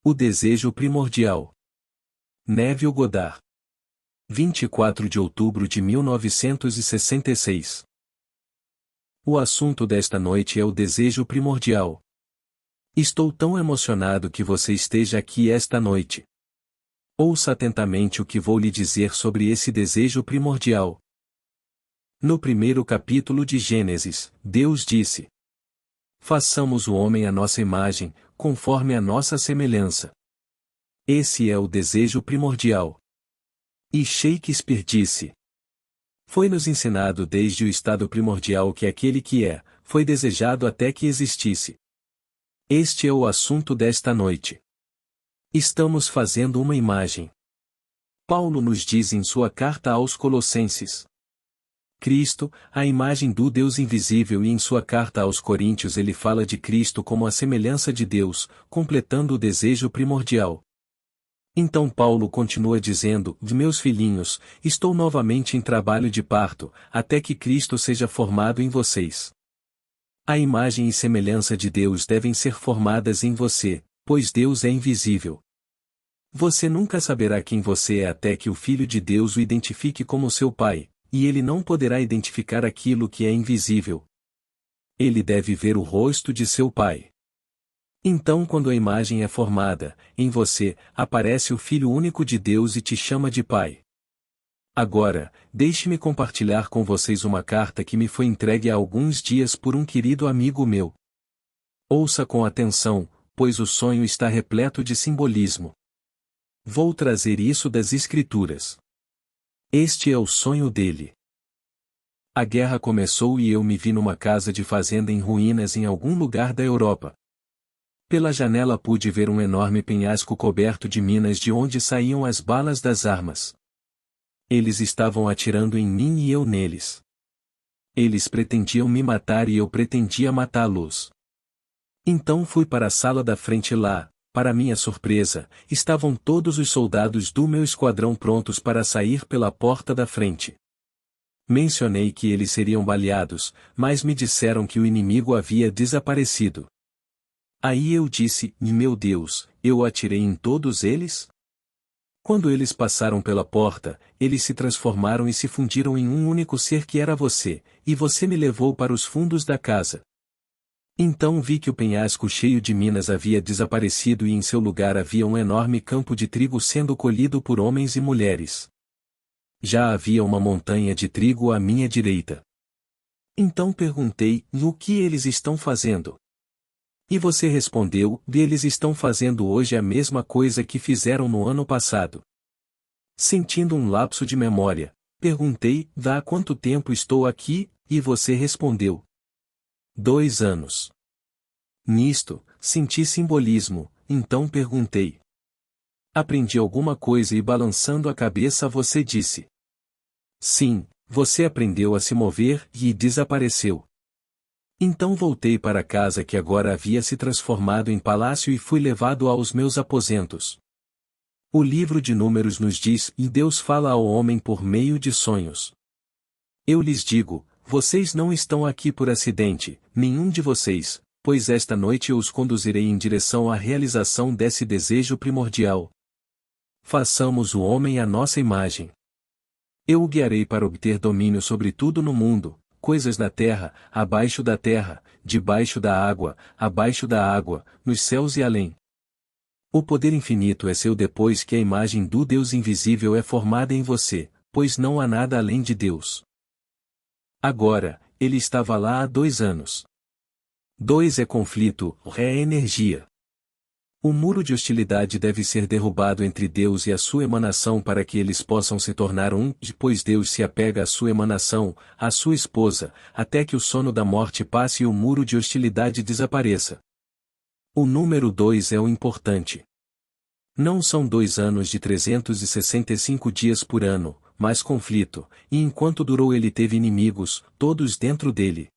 O desejo primordial. Neville Goddard. 24 de outubro de 1966. O assunto desta noite é o desejo primordial. Estou tão emocionado que você esteja aqui esta noite. Ouça atentamente o que vou lhe dizer sobre esse desejo primordial. No primeiro capítulo de Gênesis, Deus disse: façamos o homem à nossa imagem, conforme a nossa semelhança. Esse é o desejo primordial. E Shakespeare disse: foi-nos ensinado desde o estado primordial que aquele que é, foi desejado até que existisse. Este é o assunto desta noite. Estamos fazendo uma imagem. Paulo nos diz em sua carta aos Colossenses: Cristo, a imagem do Deus invisível, e em sua carta aos Coríntios ele fala de Cristo como a semelhança de Deus, completando o desejo primordial. Então Paulo continua dizendo: meus filhinhos, estou novamente em trabalho de parto, até que Cristo seja formado em vocês. A imagem e semelhança de Deus devem ser formadas em você, pois Deus é invisível. Você nunca saberá quem você é até que o Filho de Deus o identifique como seu Pai, e ele não poderá identificar aquilo que é invisível. Ele deve ver o rosto de seu Pai. Então, quando a imagem é formada, em você, aparece o Filho único de Deus e te chama de Pai. Agora, deixe-me compartilhar com vocês uma carta que me foi entregue há alguns dias por um querido amigo meu. Ouça com atenção, pois o sonho está repleto de simbolismo. Vou trazer isso das Escrituras. Este é o sonho dele. A guerra começou e eu me vi numa casa de fazenda em ruínas em algum lugar da Europa. Pela janela pude ver um enorme penhasco coberto de minas de onde saíam as balas das armas. Eles estavam atirando em mim e eu neles. Eles pretendiam me matar e eu pretendia matá-los. Então fui para a sala da frente. Lá, para minha surpresa, estavam todos os soldados do meu esquadrão prontos para sair pela porta da frente. Mencionei que eles seriam baleados, mas me disseram que o inimigo havia desaparecido. Aí eu disse: meu Deus, eu atirei em todos eles? Quando eles passaram pela porta, eles se transformaram e se fundiram em um único ser que era você, e você me levou para os fundos da casa. Então vi que o penhasco cheio de minas havia desaparecido e em seu lugar havia um enorme campo de trigo sendo colhido por homens e mulheres. Já havia uma montanha de trigo à minha direita. Então perguntei: o que eles estão fazendo? E você respondeu: eles estão fazendo hoje a mesma coisa que fizeram no ano passado. Sentindo um lapso de memória, perguntei: há quanto tempo estou aqui? E você respondeu: 2 anos. Nisto, senti simbolismo, então perguntei: aprendi alguma coisa? E balançando a cabeça você disse: sim, você aprendeu a se mover, e desapareceu. Então voltei para casa que agora havia se transformado em palácio e fui levado aos meus aposentos. O livro de Números nos diz: e Deus fala ao homem por meio de sonhos. Eu lhes digo: vocês não estão aqui por acidente, nenhum de vocês, pois esta noite eu os conduzirei em direção à realização desse desejo primordial. Façamos o homem à nossa imagem. Eu o guiarei para obter domínio sobre tudo no mundo, coisas na terra, abaixo da terra, debaixo da água, abaixo da água, nos céus e além. O poder infinito é seu depois que a imagem do Deus invisível é formada em você, pois não há nada além de Deus. Agora, ele estava lá há 2 anos. 2 é conflito, é energia. O muro de hostilidade deve ser derrubado entre Deus e a sua emanação para que eles possam se tornar um, depois Deus se apega à sua emanação, à sua esposa, até que o sono da morte passe e o muro de hostilidade desapareça. O número 2 é o importante. Não são 2 anos de 365 dias por ano, mas conflito, e enquanto durou ele teve inimigos, todos dentro dele.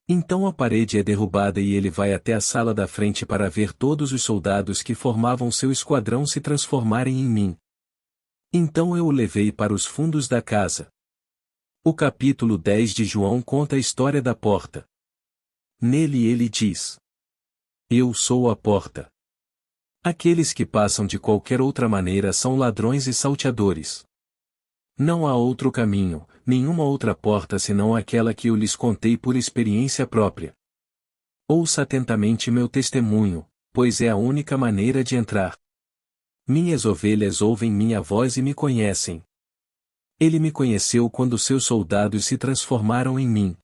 Então a parede é derrubada e ele vai até a sala da frente para ver todos os soldados que formavam seu esquadrão se transformarem em mim. Então eu o levei para os fundos da casa. O capítulo 10 de João conta a história da porta. Nele ele diz: eu sou a porta. Aqueles que passam de qualquer outra maneira são ladrões e salteadores. Não há outro caminho, nenhuma outra porta senão aquela que eu lhes contei por experiência própria. Ouça atentamente meu testemunho, pois é a única maneira de entrar. Minhas ovelhas ouvem minha voz e me conhecem. Ele me conheceu quando seus soldados se transformaram em mim.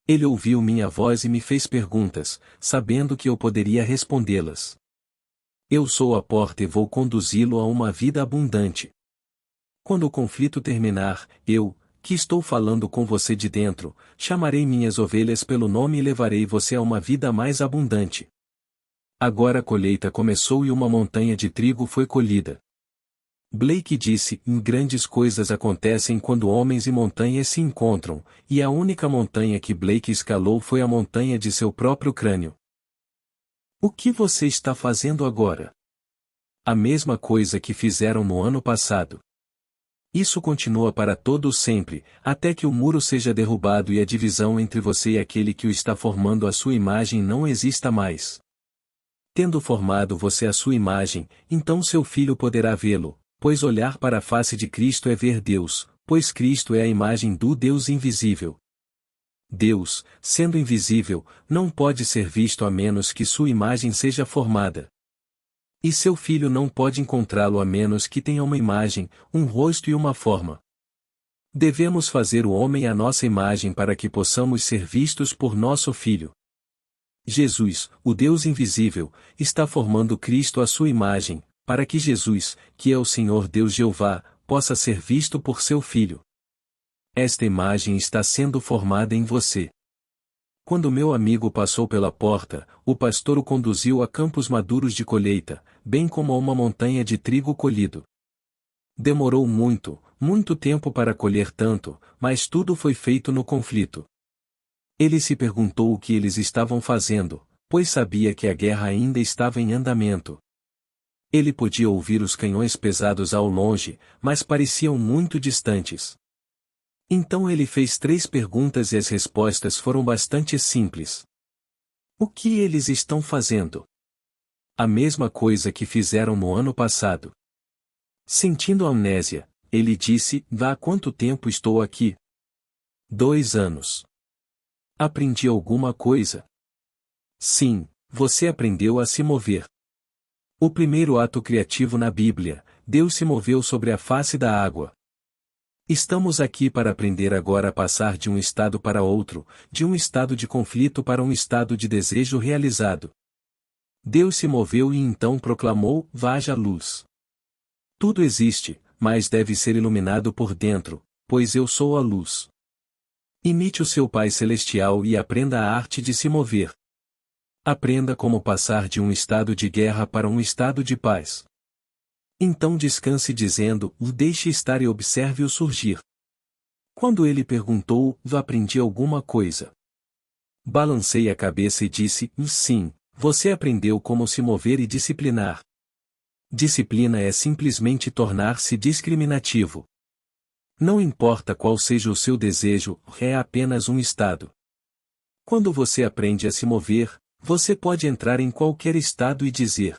Ele ouviu minha voz e me fez perguntas, sabendo que eu poderia respondê-las. Eu sou a porta e vou conduzi-lo a uma vida abundante. Quando o conflito terminar, eu, que estou falando com você de dentro, chamarei minhas ovelhas pelo nome e levarei você a uma vida mais abundante. Agora a colheita começou e uma montanha de trigo foi colhida. Blake disse: grandes coisas acontecem quando homens e montanhas se encontram, e a única montanha que Blake escalou foi a montanha de seu próprio crânio. O que você está fazendo agora? A mesma coisa que fizeram no ano passado. Isso continua para todo sempre, até que o muro seja derrubado e a divisão entre você e aquele que o está formando à sua imagem não exista mais. Tendo formado você à sua imagem, então seu filho poderá vê-lo, pois olhar para a face de Cristo é ver Deus, pois Cristo é a imagem do Deus invisível. Deus, sendo invisível, não pode ser visto a menos que sua imagem seja formada. E seu filho não pode encontrá-lo a menos que tenha uma imagem, um rosto e uma forma. Devemos fazer o homem à nossa imagem para que possamos ser vistos por nosso Filho. Jesus, o Deus invisível, está formando Cristo à sua imagem, para que Jesus, que é o Senhor Deus Jeová, possa ser visto por seu Filho. Esta imagem está sendo formada em você. Quando meu amigo passou pela porta, o pastor o conduziu a campos maduros de colheita, bem como a uma montanha de trigo colhido. Demorou muito, muito tempo para colher tanto, mas tudo foi feito no conflito. Ele se perguntou o que eles estavam fazendo, pois sabia que a guerra ainda estava em andamento. Ele podia ouvir os canhões pesados ao longe, mas pareciam muito distantes. Então ele fez 3 perguntas e as respostas foram bastante simples. O que eles estão fazendo? A mesma coisa que fizeram no ano passado. Sentindo amnésia, ele disse: há quanto tempo estou aqui? 2 anos. Aprendi alguma coisa? Sim, você aprendeu a se mover. O primeiro ato criativo na Bíblia, Deus se moveu sobre a face da água. Estamos aqui para aprender agora a passar de um estado para outro, de um estado de conflito para um estado de desejo realizado. Deus se moveu e então proclamou: haja luz. Tudo existe, mas deve ser iluminado por dentro, pois eu sou a luz. Imite o seu Pai Celestial e aprenda a arte de se mover. Aprenda como passar de um estado de guerra para um estado de paz. Então descanse dizendo: deixe estar e observe-o surgir. Quando ele perguntou: aprendi alguma coisa? Balancei a cabeça e disse: sim, você aprendeu como se mover e disciplinar. Disciplina é simplesmente tornar-se discriminativo. Não importa qual seja o seu desejo, é apenas um estado. Quando você aprende a se mover, você pode entrar em qualquer estado e dizer: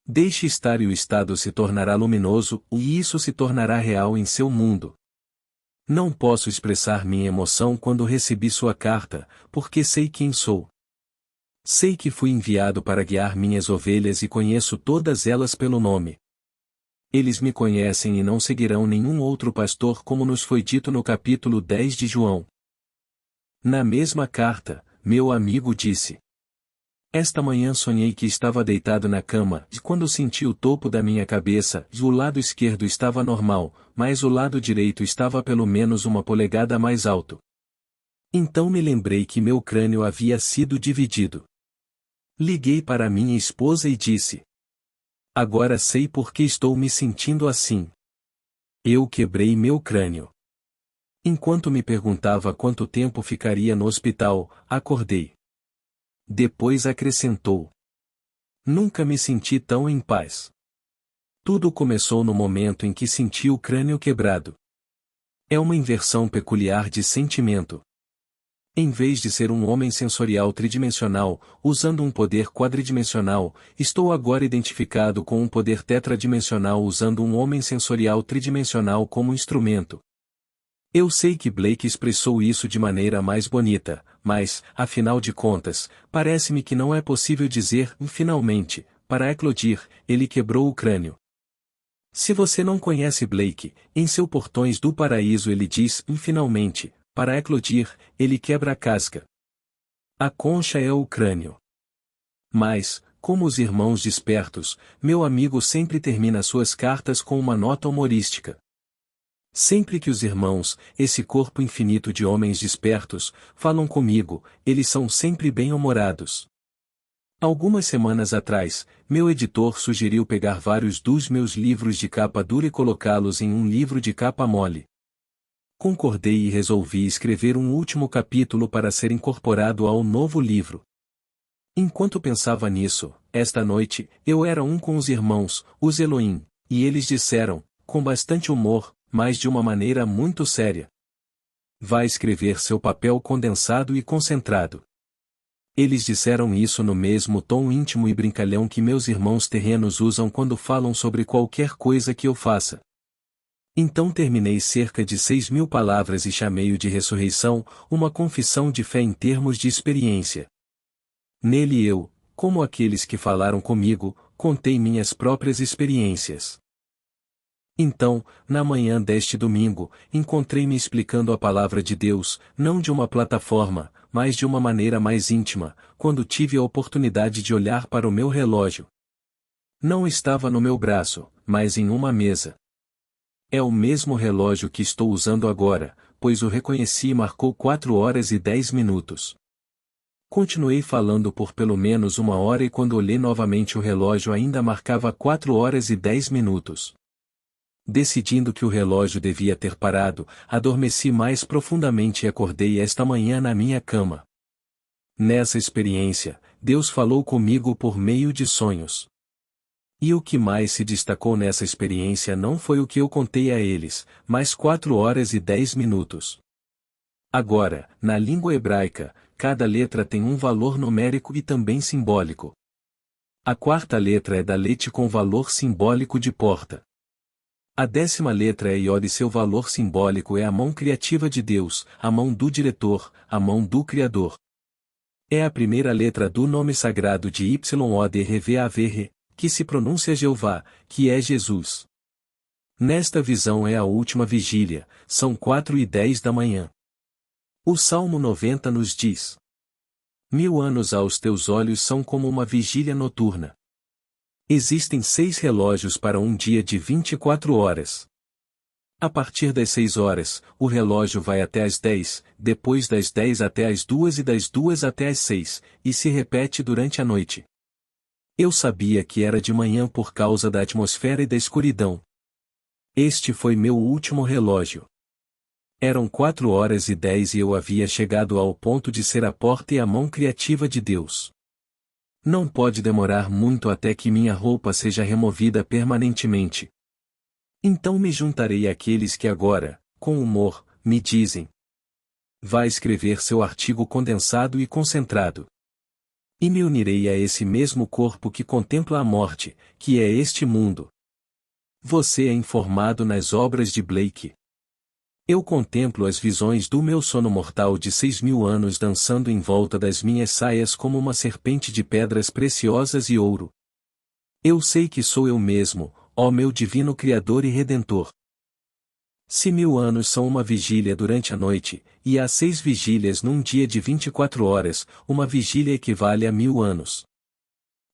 deixe estar e o estado se tornará luminoso, e isso se tornará real em seu mundo. Não posso expressar minha emoção quando recebi sua carta, porque sei quem sou. Sei que fui enviado para guiar minhas ovelhas e conheço todas elas pelo nome. Eles me conhecem e não seguirão nenhum outro pastor, como nos foi dito no capítulo 10 de João. Na mesma carta, meu amigo disse: esta manhã sonhei que estava deitado na cama, e quando senti o topo da minha cabeça, o lado esquerdo estava normal, mas o lado direito estava pelo menos 1 polegada mais alto. Então me lembrei que meu crânio havia sido dividido. Liguei para minha esposa e disse: agora sei por que estou me sentindo assim. Eu quebrei meu crânio. Enquanto me perguntava quanto tempo ficaria no hospital, acordei. Depois acrescentou: nunca me senti tão em paz. Tudo começou no momento em que senti o crânio quebrado. É uma inversão peculiar de sentimento. Em vez de ser um homem sensorial tridimensional, usando um poder quadridimensional, estou agora identificado com um poder tetradimensional usando um homem sensorial tridimensional como instrumento. Eu sei que Blake expressou isso de maneira mais bonita, mas, afinal de contas, parece-me que não é possível dizer, finalmente, para eclodir, ele quebrou o crânio. Se você não conhece Blake, em seu Portões do Paraíso ele diz, finalmente, para eclodir, ele quebra a casca. A concha é o crânio. Mas, como os irmãos despertos, meu amigo sempre termina suas cartas com uma nota humorística. Sempre que os irmãos, esse corpo infinito de homens despertos, falam comigo, eles são sempre bem-humorados. Algumas semanas atrás, meu editor sugeriu pegar vários dos meus livros de capa dura e colocá-los em um livro de capa mole. Concordei e resolvi escrever um último capítulo para ser incorporado ao novo livro. Enquanto pensava nisso, esta noite, eu era com os irmãos, os Elohim, e eles disseram, com bastante humor, mas de uma maneira muito séria: vai escrever seu papel condensado e concentrado. Eles disseram isso no mesmo tom íntimo e brincalhão que meus irmãos terrenos usam quando falam sobre qualquer coisa que eu faça. Então terminei cerca de 6.000 palavras e chamei-o de ressurreição, uma confissão de fé em termos de experiência. Nele eu, como aqueles que falaram comigo, contei minhas próprias experiências. Então, na manhã deste domingo, encontrei-me explicando a palavra de Deus, não de uma plataforma, mas de uma maneira mais íntima, quando tive a oportunidade de olhar para o meu relógio. Não estava no meu braço, mas em uma mesa. É o mesmo relógio que estou usando agora, pois o reconheci e marcou 4 horas e 10 minutos. Continuei falando por pelo menos 1 hora e quando olhei novamente o relógio ainda marcava 4 horas e 10 minutos. Decidindo que o relógio devia ter parado, adormeci mais profundamente e acordei esta manhã na minha cama. Nessa experiência, Deus falou comigo por meio de sonhos. E o que mais se destacou nessa experiência não foi o que eu contei a eles, mas 4 horas e 10 minutos. Agora, na língua hebraica, cada letra tem um valor numérico e também simbólico. A 4ª letra é da letra com valor simbólico de porta. A 10ª letra é Iod e seu valor simbólico é a mão criativa de Deus, a mão do diretor, a mão do Criador. É a primeira letra do nome sagrado de YODRVAVR, que se pronuncia Jeová, que é Jesus. Nesta visão é a última vigília, são 4:10 da manhã. O Salmo 90 nos diz: 1000 anos aos teus olhos são como uma vigília noturna. Existem 6 relógios para um dia de 24 horas. A partir das 6 horas, o relógio vai até as 10, depois das 10 até as 2 e das 2 até as 6, e se repete durante a noite. Eu sabia que era de manhã por causa da atmosfera e da escuridão. Este foi meu último relógio. Eram 4 horas e 10 e eu havia chegado ao ponto de ser a porta e a mão criativa de Deus. Não pode demorar muito até que minha roupa seja removida permanentemente. Então me juntarei àqueles que agora, com humor, me dizem: vai escrever seu artigo condensado e concentrado. E me unirei a esse mesmo corpo que contempla a morte, que é este mundo. Você é informado nas obras de Blake. Eu contemplo as visões do meu sono mortal de 6.000 anos dançando em volta das minhas saias como uma serpente de pedras preciosas e ouro. Eu sei que sou eu mesmo, ó meu divino Criador e Redentor. Se 1000 anos são uma vigília durante a noite, e há 6 vigílias num dia de 24 horas, uma vigília equivale a 1000 anos.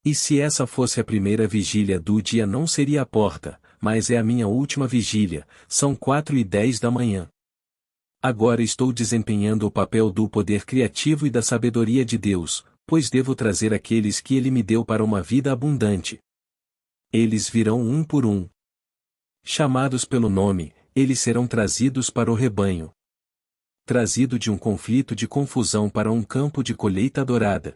E se essa fosse a primeira vigília do dia não seria a porta, mas é a minha última vigília, são 4:10 da manhã. Agora estou desempenhando o papel do poder criativo e da sabedoria de Deus, pois devo trazer aqueles que Ele me deu para uma vida abundante. Eles virão um por um. Chamados pelo nome, eles serão trazidos para o rebanho. Trazido de um conflito de confusão para um campo de colheita dourada.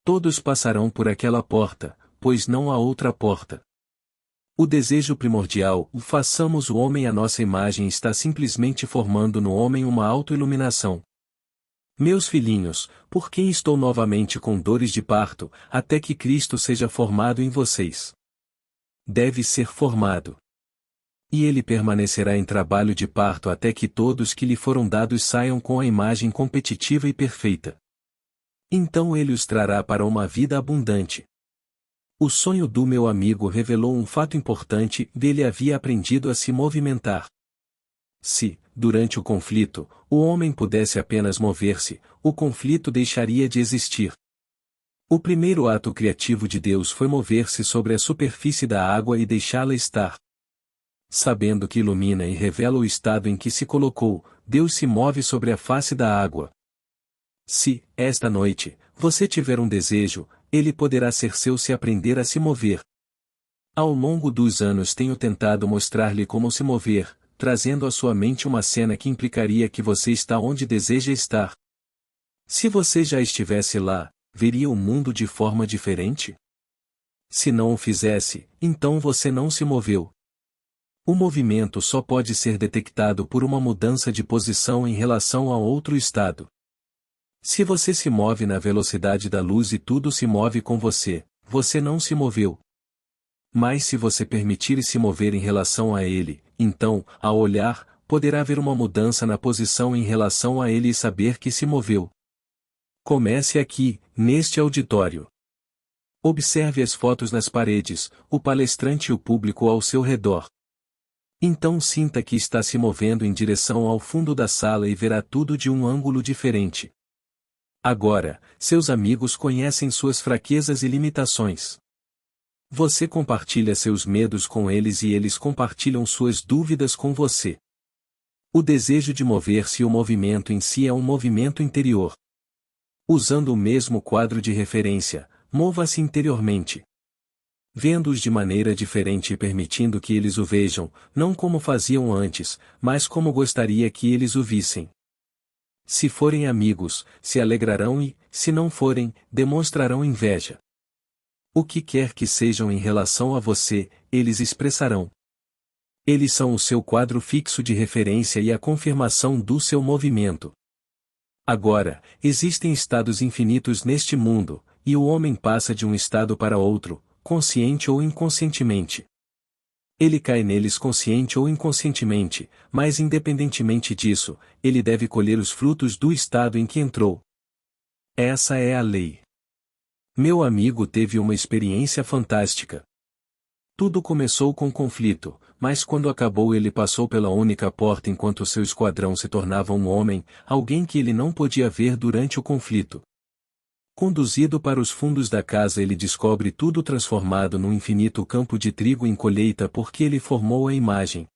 Todos passarão por aquela porta, pois não há outra porta. O desejo primordial, o façamos o homem à nossa imagem, está simplesmente formando no homem uma autoiluminação. Meus filhinhos, por que estou novamente com dores de parto, até que Cristo seja formado em vocês? Deve ser formado. E ele permanecerá em trabalho de parto até que todos que lhe foram dados saiam com a imagem competitiva e perfeita. Então ele os trará para uma vida abundante. O sonho do meu amigo revelou um fato importante: dele havia aprendido a se movimentar. Se, durante o conflito, o homem pudesse apenas mover-se, o conflito deixaria de existir. O primeiro ato criativo de Deus foi mover-se sobre a superfície da água e deixá-la estar. Sabendo que ilumina e revela o estado em que se colocou, Deus se move sobre a face da água. Se, esta noite, você tiver um desejo, ele poderá ser seu se aprender a se mover. Ao longo dos anos tenho tentado mostrar-lhe como se mover, trazendo à sua mente uma cena que implicaria que você está onde deseja estar. Se você já estivesse lá, veria o mundo de forma diferente? Se não o fizesse, então você não se moveu. O movimento só pode ser detectado por uma mudança de posição em relação a outro estado. Se você se move na velocidade da luz e tudo se move com você, você não se moveu. Mas se você permitir se mover em relação a ele, então, ao olhar, poderá haver uma mudança na posição em relação a ele e saber que se moveu. Comece aqui, neste auditório. Observe as fotos nas paredes, o palestrante e o público ao seu redor. Então sinta que está se movendo em direção ao fundo da sala e verá tudo de um ângulo diferente. Agora, seus amigos conhecem suas fraquezas e limitações. Você compartilha seus medos com eles e eles compartilham suas dúvidas com você. O desejo de mover-se e o movimento em si é um movimento interior. Usando o mesmo quadro de referência, mova-se interiormente. Vendo-os de maneira diferente e permitindo que eles o vejam, não como faziam antes, mas como gostaria que eles o vissem. Se forem amigos, se alegrarão e, se não forem, demonstrarão inveja. O que quer que sejam em relação a você, eles expressarão. Eles são o seu quadro fixo de referência e a confirmação do seu movimento. Agora, existem estados infinitos neste mundo, e o homem passa de um estado para outro, consciente ou inconscientemente. Ele cai neles consciente ou inconscientemente, mas independentemente disso, ele deve colher os frutos do estado em que entrou. Essa é a lei. Meu amigo teve uma experiência fantástica. Tudo começou com conflito, mas quando acabou ele passou pela única porta enquanto seu esquadrão se tornava um homem, alguém que ele não podia ver durante o conflito. Conduzido para os fundos da casa ele descobre tudo transformado num infinito campo de trigo em colheita porque ele formou a imagem.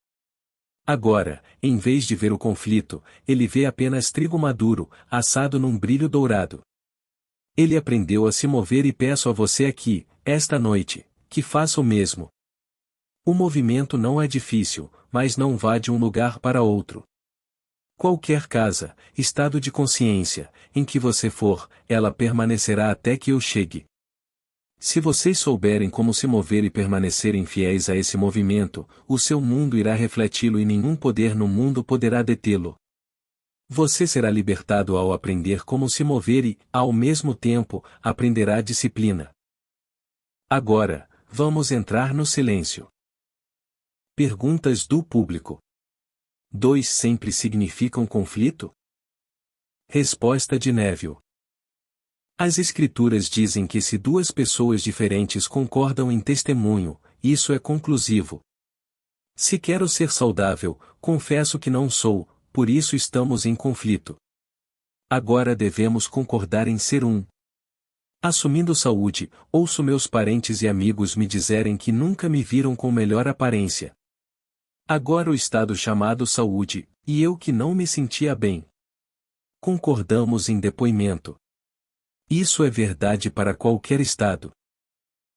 Agora, em vez de ver o conflito, ele vê apenas trigo maduro, assado num brilho dourado. Ele aprendeu a se mover e peço a você aqui, esta noite, que faça o mesmo. O movimento não é difícil, mas não vá de um lugar para outro. Qualquer casa, estado de consciência, em que você for, ela permanecerá até que eu chegue. Se vocês souberem como se mover e permanecerem fiéis a esse movimento, o seu mundo irá refleti-lo e nenhum poder no mundo poderá detê-lo. Você será libertado ao aprender como se mover e, ao mesmo tempo, aprenderá disciplina. Agora, vamos entrar no silêncio. Perguntas do público. 2 sempre significam conflito? Resposta de Neville. As escrituras dizem que se duas pessoas diferentes concordam em testemunho, isso é conclusivo. Se quero ser saudável, confesso que não sou, por isso estamos em conflito. Agora devemos concordar em ser um. Assumindo saúde, ouço meus parentes e amigos me dizerem que nunca me viram com melhor aparência. Agora o estado chamado saúde, e eu que não me sentia bem. Concordamos em depoimento. Isso é verdade para qualquer estado.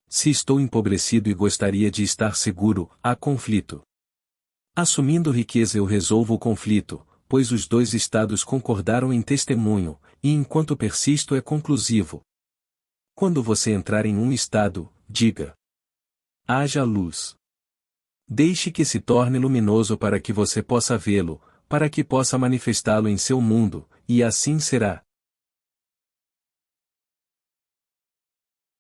Se estou empobrecido e gostaria de estar seguro, há conflito. Assumindo riqueza eu resolvo o conflito, pois os dois estados concordaram em testemunho, e enquanto persisto é conclusivo. Quando você entrar em um estado, diga: haja luz. Deixe que se torne luminoso para que você possa vê-lo, para que possa manifestá-lo em seu mundo, e assim será.